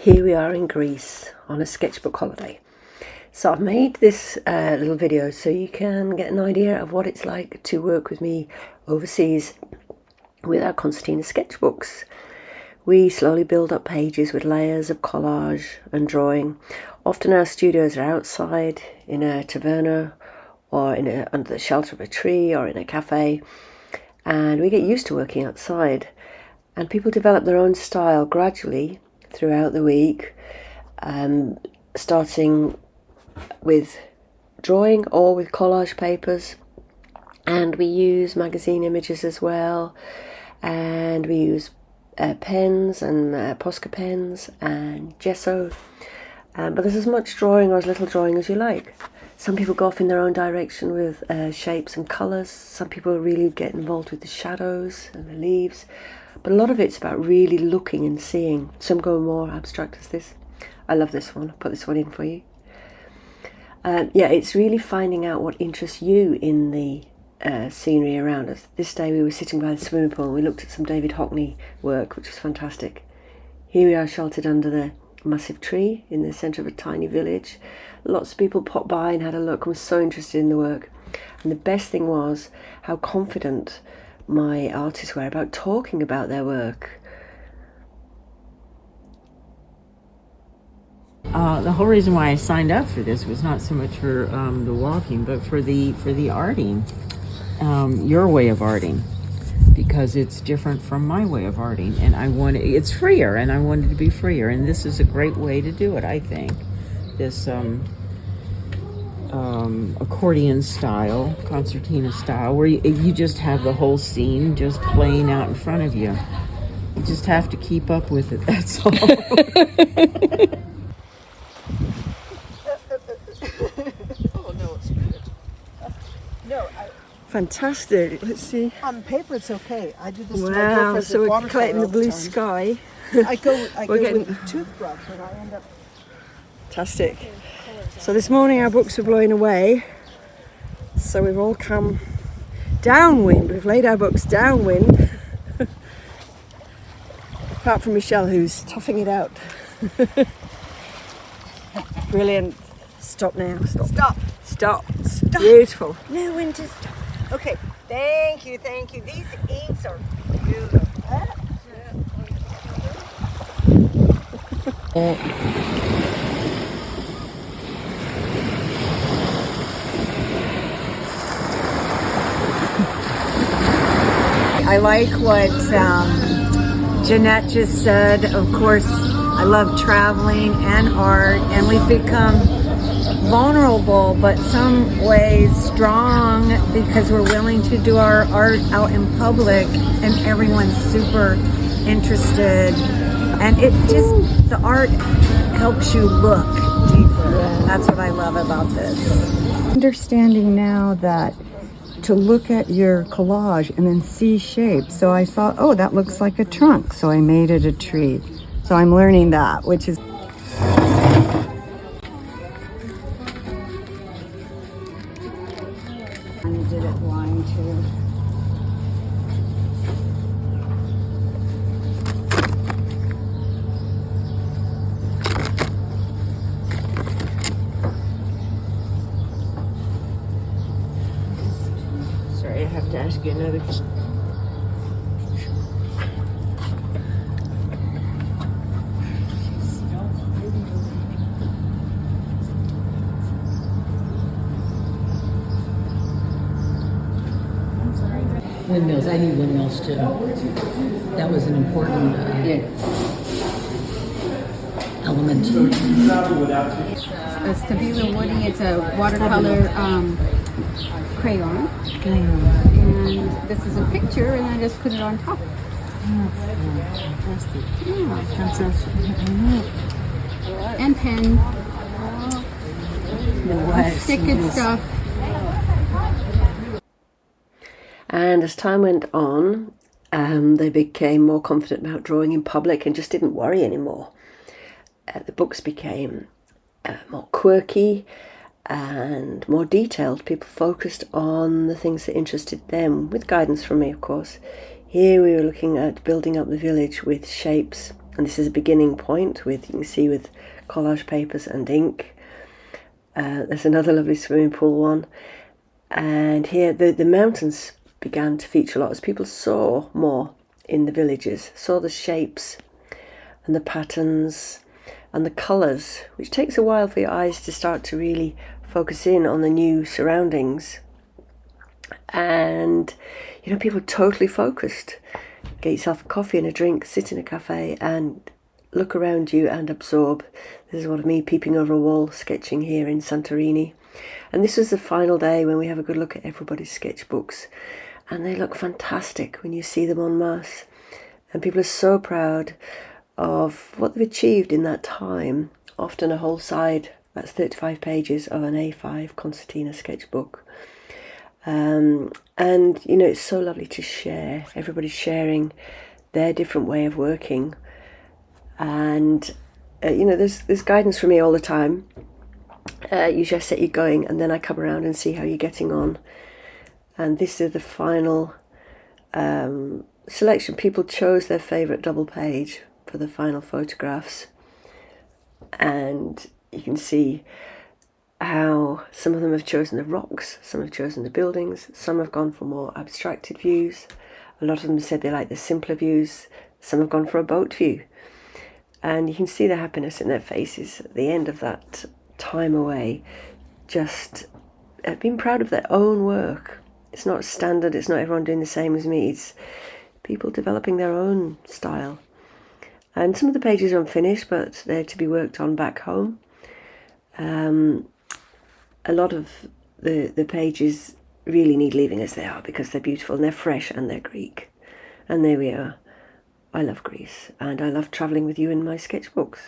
Here we are in Greece on a sketchbook holiday. So I've made this little video so you can get an idea of what it's like to work with me overseas with our concertina sketchbooks. We slowly build up pages with layers of collage and drawing. Often our studios are outside in a taverna or under the shelter of a tree or in a cafe, and we get used to working outside, and people develop their own style gradually throughout the week, starting with drawing or with collage papers, and we use magazine images as well, and we use pens and Posca pens and gesso, but there's as much drawing or as little drawing as you like. Some people go off in their own direction with shapes and colours. Some people really get involved with the shadows and the leaves, but a lot of it's about really looking and seeing. Some go more abstract as this. I love this one. I'll put this one in for you. Yeah, it's really finding out what interests you in the scenery around us. This day we were sitting by the swimming pool and we looked at some David Hockney work, which was fantastic. Here we are sheltered under the massive tree in the centre of a tiny village. Lots of people popped by and had a look and were so interested in the work. And the best thing was how confident my artists were about talking about their work. The whole reason why I signed up for this was not so much for the walking, but for the arting, your way of arting, because it's different from my way of arting, and it's freer, and I wanted to be freer, and this is a great way to do it. I think this accordion style, concertina style, where you just have the whole scene just playing out in front of you. You just have to keep up with it. That's all. Oh no, it's good. Fantastic. Let's see. On paper it's okay. I do this. Wow, so we're collecting the blue sky. I go with a toothbrush and I end up. Fantastic. So this morning our books were blowing away, so we've all come downwind. We've laid our books downwind, apart from Michelle, who's toughing it out. Brilliant. Stop now. Stop. Beautiful. No, when to stop. Okay, thank you. These inks are beautiful. I like what Jeanette just said. Of course, I love traveling and art, and we've become vulnerable, but some ways strong, because we're willing to do our art out in public, and everyone's super interested. And the art helps you look deeper. That's what I love about this. Understanding now that to look at your collage and then see shapes. So I saw, oh, that looks like a trunk. So I made it a tree. So I'm learning that, which is... I did it blind too. Sorry, I have to ask you another question. Windmills. I need windmills too. That was an important element. It's Stabilo Woody. It's a watercolor crayon. And this is a picture, and I just put it on top. Fantastic. Yeah. Fantastic. And pen. Nice. Stick and stuff. And as time went on, they became more confident about drawing in public and just didn't worry anymore. The books became more quirky and more detailed. People focused on the things that interested them, with guidance from me, of course. Here we were looking at building up the village with shapes And this is a beginning point with, you can see, with collage papers and ink. There's another lovely swimming pool one. And here the mountains began to feature a lot as people saw more in the villages, saw the shapes and the patterns and the colours, which takes a while for your eyes to start to really focus in on the new surroundings. And, you know, people are totally focused. Get yourself a coffee and a drink, sit in a cafe and look around you and absorb. This is one of me peeping over a wall, sketching here in Santorini. And this was the final day when we have a good look at everybody's sketchbooks. And they look fantastic when you see them en masse. And people are so proud of what they've achieved in that time. Often a whole side, that's 35 pages of an A5 concertina sketchbook. And, you know, it's so lovely to share. Everybody's sharing their different way of working. And, you know, there's guidance from me all the time. You just set you going, and then I come around and see how you're getting on. And this is the final selection. People chose their favourite double page for the final photographs. And you can see how some of them have chosen the rocks, some have chosen the buildings, some have gone for more abstracted views. A lot of them said they like the simpler views. Some have gone for a boat view. And you can see the happiness in their faces at the end of that time away, just being proud of their own work. It's not standard, it's not everyone doing the same as me, it's people developing their own style. And some of the pages are unfinished, but they're to be worked on back home. A lot of the pages really need leaving as they are because they're beautiful and they're fresh and they're Greek. And there we are. I love Greece and I love travelling with you in my sketchbooks.